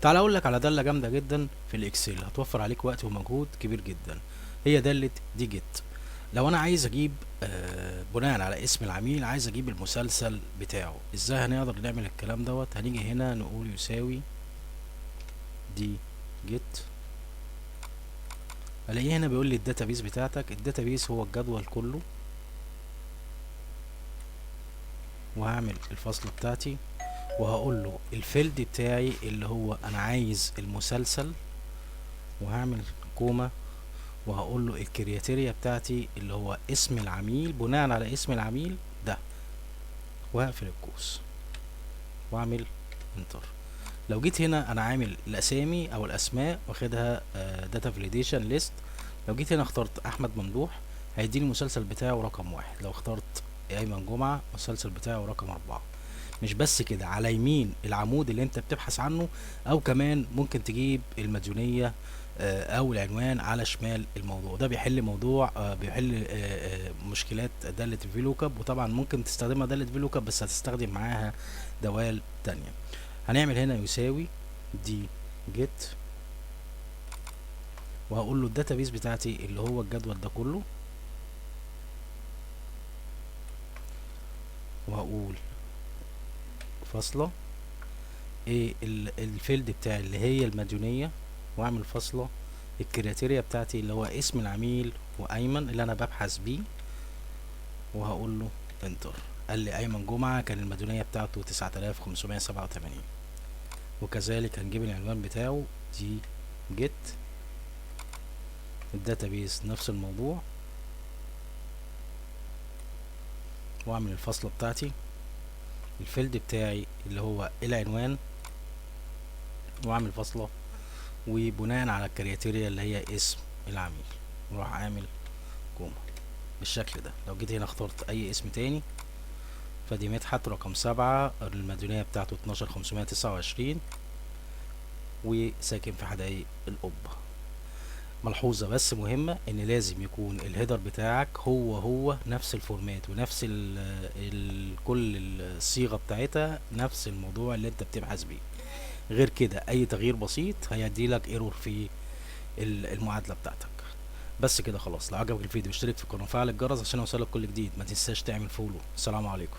تعال اقول لك على داله جامده جدا في الاكسل، هتوفر عليك وقت ومجهود كبير جدا. هي داله دي جيت. لو انا عايز اجيب بناء على اسم العميل، عايز اجيب المسلسل بتاعه، ازاي هنقدر نعمل الكلام دوت؟ هنيجي هنا نقول يساوي دي جيت. الاقيه هنا بيقول لي الداتابيس بتاعتك. الداتابيس هو الجدول كله، وهعمل الفصل بتاعتي، وهقول له الفيلد بتاعي اللي هو انا عايز المسلسل، وهعمل كوما، وهقول له الكرياتيريا بتاعتي اللي هو اسم العميل، بناء على اسم العميل ده، وهقفل القوس واعمل انتر. لو جيت هنا انا عامل الاسامي او الاسماء واخدها داتا فاليديشن ليست. لو جيت هنا اخترت احمد ممدوح، هيديني المسلسل بتاعه رقم 1. لو اخترت ايمن جمعة، المسلسل بتاعه رقم 4. مش بس كده، على يمين العمود اللي انت بتبحث عنه، او كمان ممكن تجيب المديونية او العنوان على شمال الموضوع ده. بيحل موضوع بيحل مشكلات دالة الفيلوكاب. وطبعا ممكن تستخدمها دالة فيلوكاب، بس هتستخدم معاها دوال تانية. هنعمل هنا يساوي دي جيت، وهقول له الداتابيس بتاعتي اللي هو الجدول ده كله، وهقول فاصلة ايه الفيلد بتاعي اللي هي المديونية، واعمل فاصلة الكرياتيريا بتاعتي اللي هو اسم العميل وايمن اللي انا ببحث بيه، وهقول له انتر. قال لي ايمن جمعة كان المديونية بتاعته 9587. وكذلك هنجيب العنوان بتاعه دي جيت، الداتابيس نفس الموضوع، واعمل الفاصلة بتاعتي الفيلد بتاعي اللي هو العنوان، واعمل فاصلة، وبناء على الكرياتيريا اللي هي اسم العميل، وراح اعمل كوما بالشكل ده. لو جيت هنا اخترت اي اسم تاني، فدي مدحت رقم 7، المديونية بتاعته 12529، وساكن في حدائق القبة. ملحوظة بس مهمة، ان لازم يكون الهيدر بتاعك هو نفس الفورمات، ونفس كل الصيغة بتاعتها نفس الموضوع اللي انت بتبحث بيه. غير كده اي تغيير بسيط هيدي لك ايرور في المعادلة بتاعتك. بس كده خلاص. لو عجبك الفيديو اشترك في القناة وفعل الجرس عشان يوصلك كل جديد. ما تنساش تعمل فولو. السلام عليكم.